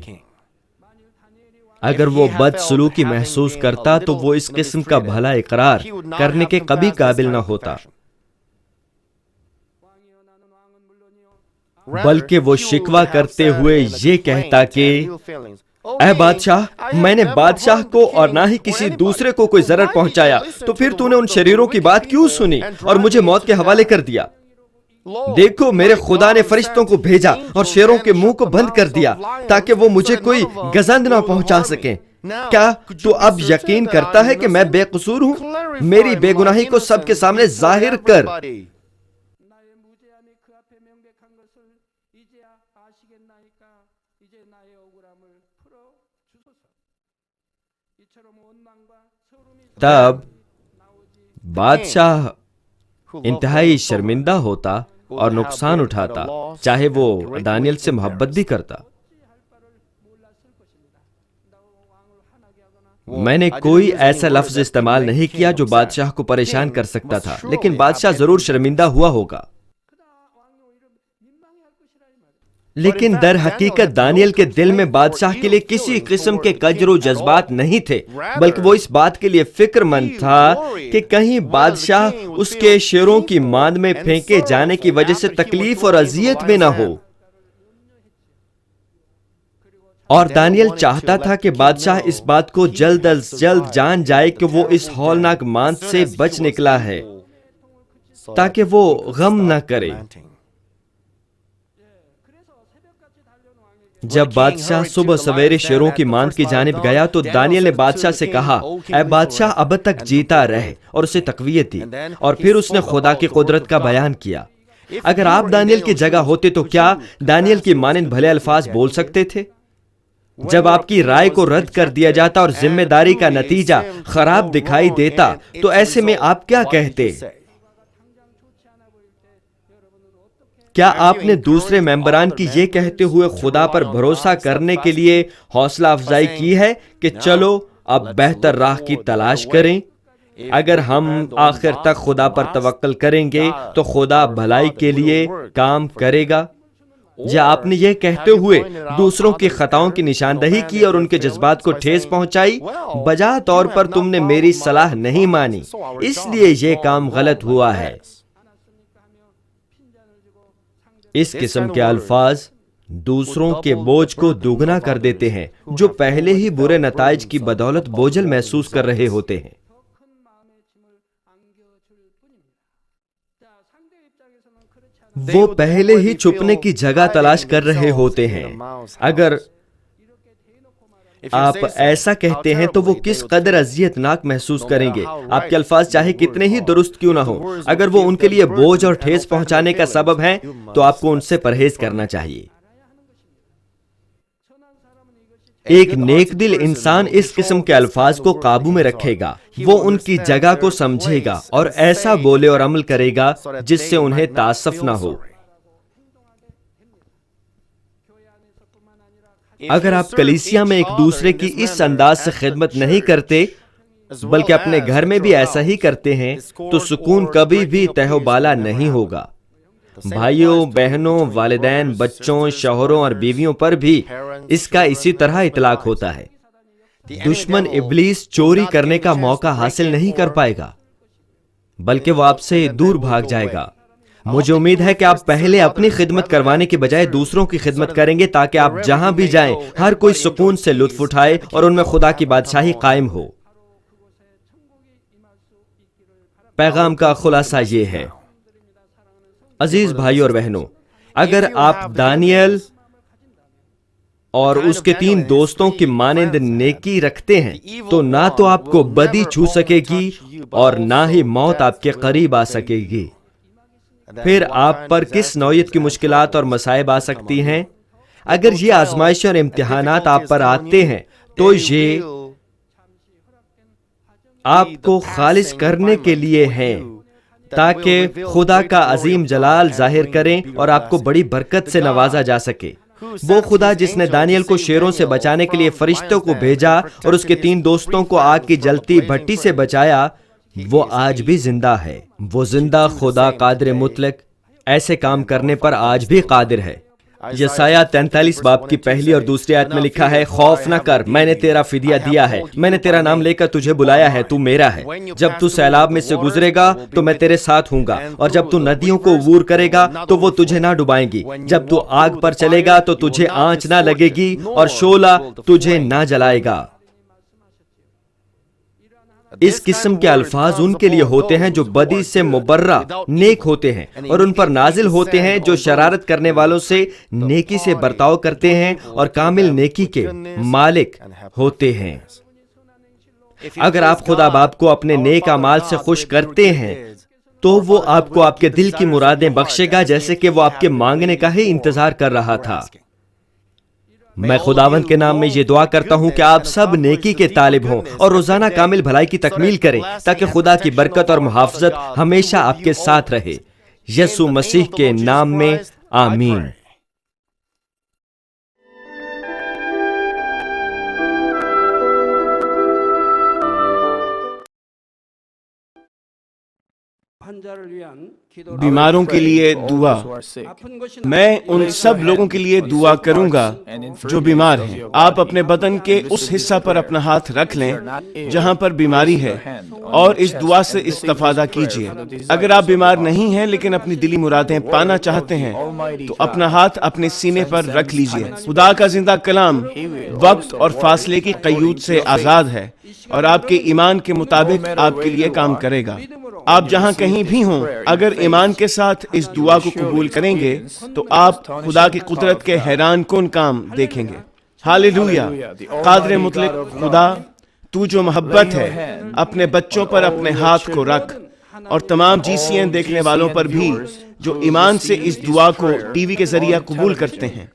اگر وہ بد سلوکی محسوس کرتا تو وہ اس قسم کا بھلا اقرار کرنے کے کبھی قابل نہ ہوتا، بلکہ وہ شکوہ کرتے ہوئے یہ کہتا کہ اے بادشاہ، میں نے بادشاہ کو اور نہ ہی کسی دوسرے کو کوئی ضرر پہنچایا، تو پھر تو نے ان شریروں کی بات کیوں سنی اور مجھے موت کے حوالے کر دیا؟ دیکھو، میرے خدا نے فرشتوں کو بھیجا اور شیروں کے منہ کو بند کر دیا تاکہ وہ مجھے کوئی گزند نہ پہنچا سکیں۔ کیا تو اب یقین کرتا ہے کہ میں بے قصور ہوں؟ میری بے گناہی کو سب کے سامنے ظاہر کر۔ 나의 무죄함이 그 앞에 명백한 것을 이제야 아시겠나이까? 이제 나의 억울함을 풀어 주소서. 이처럼 원망과 서름이 تب بادشاہ انتہائی شرمندہ ہوتا اور نقصان اٹھاتا، چاہے وہ دانیل سے محبت بھی کرتا۔ میں نے کوئی ایسا لفظ استعمال نہیں کیا جو بادشاہ کو پریشان کر سکتا تھا، لیکن بادشاہ ضرور شرمندہ ہوا ہوگا۔ لیکن در حقیقت دانیل کے دل میں بادشاہ کے لیے کسی قسم کے کجر و جذبات نہیں تھے، بلکہ وہ اس بات کے لیے فکر مند تھا کہ کہیں بادشاہ اس کے شیروں کی ماند میں پھینکے جانے کی وجہ سے تکلیف اور اذیت میں نہ ہو۔ اور دانیل چاہتا تھا کہ بادشاہ اس بات کو جلد از جلد جان جائے کہ وہ اس ہولناک ماند سے بچ نکلا ہے، تاکہ وہ غم نہ کرے۔ جب بادشاہ صبح سویرے شیروں کی ماند کی جانب گیا تو دانیل نے بادشاہ سے کہا، اے بادشاہ اب تک جیتا رہے، اور اسے تقویت دی، اور پھر اس نے خدا کی قدرت کا بیان کیا۔ اگر آپ دانیل کی جگہ ہوتے تو کیا دانیل کی مانند بھلے الفاظ بول سکتے تھے؟ جب آپ کی رائے کو رد کر دیا جاتا اور ذمہ داری کا نتیجہ خراب دکھائی دیتا تو ایسے میں آپ کیا کہتے؟ کیا آپ نے دوسرے ممبران کی یہ کہتے ہوئے خدا پر بھروسہ کرنے کے لیے حوصلہ افزائی کی ہے کہ چلو اب بہتر راہ کی تلاش کریں؟ اگر ہم آخر تک خدا پر توکل کریں گے تو خدا بھلائی کے لیے کام کرے گا؟ یا آپ نے یہ کہتے ہوئے دوسروں کی خطاؤں کی نشاندہی کی اور ان کے جذبات کو ٹھیس پہنچائی؟ بجا طور پر تم نے میری صلاح نہیں مانی، اس لیے یہ کام غلط ہوا ہے۔ اس قسم کے الفاظ دوسروں کے بوجھ کو دوگنا کر دیتے ہیں، جو پہلے ہی برے نتائج کی بدولت بوجھل محسوس کر رہے ہوتے ہیں۔ وہ پہلے ہی چھپنے کی جگہ تلاش کر رہے ہوتے ہیں۔ اگر آپ ایسا کہتے ہیں تو وہ کس قدر اذیت ناک محسوس کریں گے۔ آپ کے الفاظ چاہے کتنے ہی درست کیوں نہ ہو، اگر وہ ان کے لیے بوجھ اور ٹھیس پہنچانے کا سبب ہیں تو آپ کو ان سے پرہیز کرنا چاہیے۔ ایک نیک دل انسان اس قسم کے الفاظ کو قابو میں رکھے گا، وہ ان کی جگہ کو سمجھے گا اور ایسا بولے اور عمل کرے گا جس سے انہیں تعصف نہ ہو۔ اگر آپ کلیسیا میں ایک دوسرے کی اس انداز سے خدمت نہیں کرتے بلکہ اپنے گھر میں بھی ایسا ہی کرتے ہیں تو سکون کبھی بھی تہ و بالا نہیں ہوگا۔ بھائیوں، بہنوں، والدین، بچوں، شوہروں اور بیویوں پر بھی اس کا اسی طرح اطلاق ہوتا ہے۔ دشمن ابلیس چوری کرنے کا موقع حاصل نہیں کر پائے گا، بلکہ وہ آپ سے دور بھاگ جائے گا۔ مجھے امید ہے کہ آپ پہلے اپنی خدمت کروانے کے بجائے دوسروں کی خدمت کریں گے تاکہ آپ جہاں بھی جائیں ہر کوئی سکون سے لطف اٹھائے اور ان میں خدا کی بادشاہی قائم ہو۔ پیغام کا خلاصہ یہ ہے، عزیز بھائیوں اور بہنوں، اگر آپ دانیل اور اس کے 3 دوستوں کی مانند نیکی رکھتے ہیں تو نہ تو آپ کو بدی چھو سکے گی اور نہ ہی موت آپ کے قریب آ سکے گی۔ پھر آپ پر کس نوعیت کی مشکلات اور مصائب آ سکتی ہیں؟ اگر یہ آزمائش اور امتحانات آپ پر آتے ہیں تو یہ آپ کو خالص کرنے کے لیے ہیں تاکہ خدا کا عظیم جلال ظاہر کریں اور آپ کو بڑی برکت سے نوازا جا سکے۔ وہ خدا جس نے دانیل کو شیروں سے بچانے کے لیے فرشتوں کو بھیجا اور اس کے 3 دوستوں کو آگ کی جلتی بھٹی سے بچایا، وہ آج بھی زندہ ہے۔ وہ زندہ خدا قادر مطلق ایسے کام کرنے پر آج بھی قادر ہے۔ یسایہ 43 باب کی پہلی اور دوسری آیت میں لکھا ہے، خوف نہ کر، میں نے تیرا فدیہ دیا ہے، میں نے تیرا نام لے کر تجھے بلایا ہے، تو میرا ہے۔ جب تو سیلاب میں سے گزرے گا تو میں تیرے ساتھ ہوں گا، اور جب تو ندیوں کو عبور کرے گا تو وہ تجھے نہ ڈبائیں گی۔ جب تو آگ پر چلے گا تو تجھے آنچ نہ لگے گی اور شعلہ تجھے نہ جلائے گا۔ اس قسم کے الفاظ ان کے لیے ہوتے ہیں جو بدی سے مبرہ نیک ہوتے ہیں، اور ان پر نازل ہوتے ہیں جو شرارت کرنے والوں سے نیکی سے برتاؤ کرتے ہیں اور کامل نیکی کے مالک ہوتے ہیں۔ اگر آپ خدا باپ کو اپنے نیک اعمال سے خوش کرتے ہیں تو وہ آپ کو آپ کے دل کی مرادیں بخشے گا، جیسے کہ وہ آپ کے مانگنے کا ہی انتظار کر رہا تھا۔ میں خداوند کے نام میں یہ دعا کرتا ہوں کہ آپ سب نیکی کے طالب ہوں اور روزانہ کامل بھلائی کی تکمیل کریں، تاکہ خدا کی برکت اور محافظت ہمیشہ آپ کے ساتھ رہے۔ یسوع مسیح کے نام میں آمین۔ بیماروں کے لیے دعا۔ میں ان سب لوگوں کے لیے دعا کروں گا جو بیمار ہیں۔ آپ اپنے بدن کے اس حصہ پر اپنا ہاتھ رکھ لیں جہاں پر بیماری ہے اور اس دعا سے استفادہ کیجیے۔ اگر آپ بیمار نہیں ہیں لیکن اپنی دلی مرادیں پانا چاہتے ہیں تو اپنا ہاتھ اپنے سینے پر رکھ لیجیے۔ خدا کا زندہ کلام وقت اور فاصلے کی قیود سے آزاد ہے اور آپ کے ایمان کے مطابق آپ کے لیے کام کرے گا۔ آپ جہاں کہیں بھی ہوں، اگر ایمان کے ساتھ اس دعا کو قبول کریں گے تو آپ خدا کی قدرت کے حیران کن کام دیکھیں گے۔ ہاللویا۔ قادر مطلق خدا، تو جو محبت ہے، اپنے بچوں پر اپنے ہاتھ کو رکھ اور تمام GCN دیکھنے والوں پر بھی جو ایمان سے اس دعا کو ٹی وی کے ذریعہ قبول کرتے ہیں۔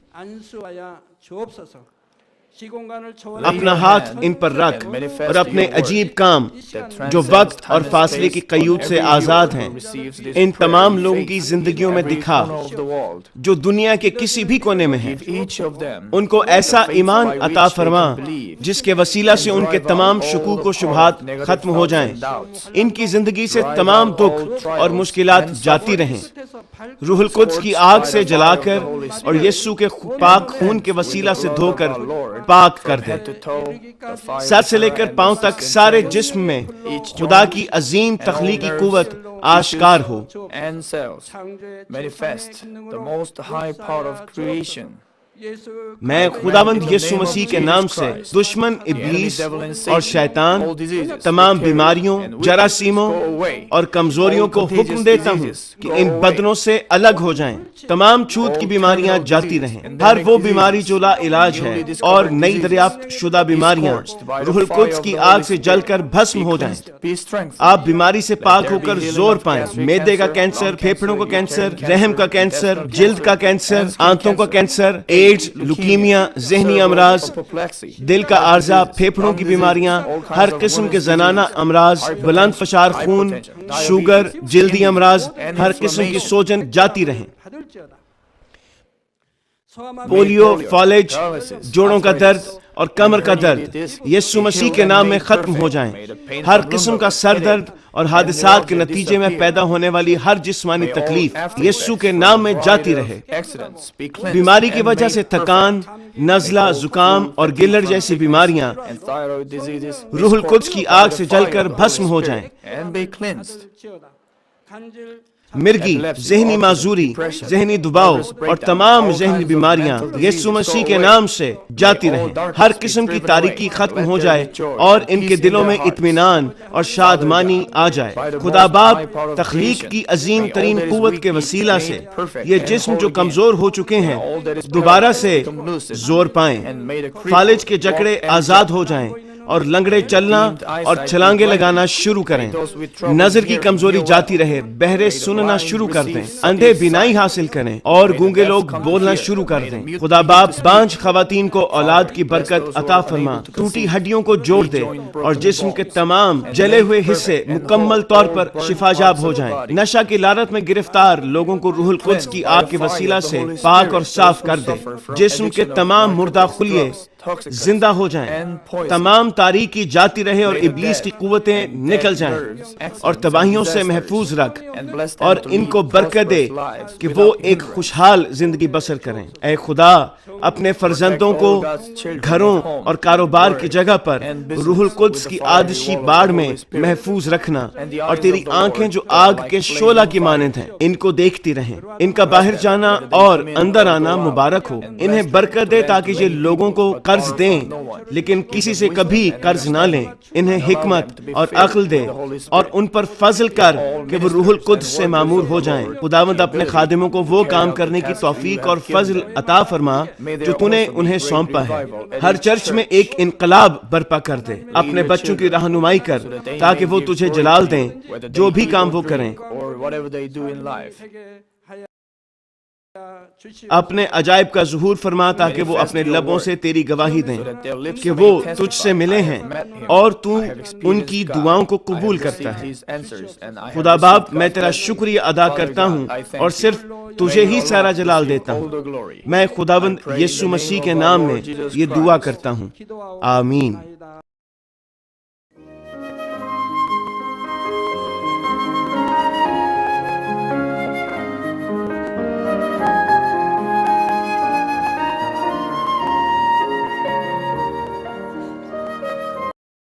اپنا ہاتھ ان پر رکھ اور اپنے عجیب کام جو وقت اور فاصلے کی قیود سے آزاد ہیں ان تمام لوگوں کی زندگیوں میں دکھا جو دنیا کے کسی بھی کونے میں ہیں۔ ان کو ایسا ایمان عطا فرما جس کے وسیلہ سے ان کے تمام شکوک و شبہات ختم ہو جائیں، ان کی زندگی سے تمام دکھ اور مشکلات جاتی رہیں۔ روح القدس کی آگ سے جلا کر اور یسوع کے پاک خون کے وسیلہ سے دھو کر پاک کر دے۔ سر سے لے کر پاؤں تک سارے جسم میں خدا کی عظیم تخلیقی قوت آشکار ہو۔ میں خداوند یسوع مسیح کے نام سے دشمن ابلیس اور شیطان، تمام بیماریوں، جراثیموں اور کمزوریوں کو حکم دیتا ہوں کہ ان بدنوں سے الگ ہو جائیں۔ تمام چھوت کی بیماریاں جاتی رہیں۔ ہر وہ بیماری جو لا علاج ہے اور نئی دریافت شدہ بیماریاں روح القدس کی آگ سے جل کر بھسم ہو جائیں۔ آپ بیماری سے پاک ہو کر زور پائیں۔ معدے کا کینسر، پھیپھڑوں کا کینسر، رحم کا کینسر، جلد کا کینسر، آنتوں کا کینسر، ایڈز، لیوکیمیا، ذہنی امراض، دل کا عارضہ، پھیپھڑوں کی بیماریاں، ہر قسم کے زنانہ امراض، بلند فشار خون، شوگر، جلدی امراض، ہر قسم کی سوجن جاتی رہیں۔ پولیو، فالج، جوڑوں کا درد اور کمر کا درد یسوع مسیح کے نام میں ختم ہو جائیں۔ ہر قسم کا سر درد اور حادثات کے نتیجے میں پیدا ہونے والی ہر جسمانی تکلیف یسوع کے نام میں جاتی رہے۔ بیماری کی وجہ سے تھکان، نزلہ، زکام اور گلڑ جیسی بیماریاں روح القدس کی آگ سے جل کر بھسم ہو جائیں۔ مرگی، ذہنی معذوری، ذہنی دباؤ اور تمام ذہنی بیماریاں یسوع مسیح کے نام سے جاتی رہیں۔ ہر قسم کی تاریکی ختم ہو جائے اور ان کے دلوں میں اطمینان اور شادمانی آ جائے۔ خدا باپ تخلیق کی عظیم ترین قوت کے وسیلہ سے یہ جسم جو کمزور ہو چکے ہیں دوبارہ سے زور پائیں، فالج کے جکڑے آزاد ہو جائیں اور لنگڑے چلنا اور چھلانگے لگانا شروع کریں۔ نظر کی کمزوری جاتی رہے، بہرے سننا شروع کر دیں، اندھے بینائی حاصل کریں اور گونگے لوگ بولنا شروع کر دیں۔ خدا باپ بانجھ خواتین کو اولاد کی برکت عطا فرما، ٹوٹی ہڈیوں کو جوڑ دے اور جسم کے تمام جلے ہوئے حصے مکمل طور پر شفاجاب ہو جائیں۔ نشہ کی لعنت میں گرفتار لوگوں کو روح القدس کی آگ کے وسیلہ سے پاک اور صاف کر دے۔ جسم کے تمام مردہ خلیے زندہ ہو جائیں، تمام تاریکی جاتی رہے اور ابلیس کی قوتیں نکل جائیں اور تباہیوں سے محفوظ رکھ اور ان کو برکت دے کہ وہ ایک خوشحال زندگی بسر کریں۔ اے خدا، اپنے فرزندوں کو گھروں اور کاروبار کی جگہ پر روح القدس کی آتشی باڑ میں محفوظ رکھنا اور تیری آنکھیں جو آگ کے شعلہ کی مانند ہیں ان کو دیکھتی رہیں۔ ان کا باہر جانا اور اندر آنا مبارک ہو۔ انہیں برکت دے تاکہ یہ لوگوں کو قرض دیں لیکن کسی سے کبھی قرض نہ لیں. انہیں حکمت اور عقل دے اور ان پر فضل کر کہ وہ روح القدس سے معمور ہو جائیں. خداوند اپنے خادموں کو وہ کام کرنے کی توفیق اور فضل عطا فرما جو تو نے انہیں سونپا ہے. ہر چرچ میں ایک انقلاب برپا کر دے. اپنے بچوں کی رہنمائی کر تاکہ وہ تجھے جلال دیں جو بھی کام وہ کریں. اپنے عجائب کا ظہور فرما تاکہ وہ اپنے لبوں سے تیری گواہی دیں کہ وہ تجھ سے ملے ہیں اور تو ان کی دعاؤں کو قبول کرتا ہے. خدا باپ میں تیرا شکریہ ادا کرتا ہوں اور صرف تجھے ہی سارا جلال دیتا ہوں. میں خداوند یسوع مسیح کے نام میں یہ دعا کرتا ہوں. آمین.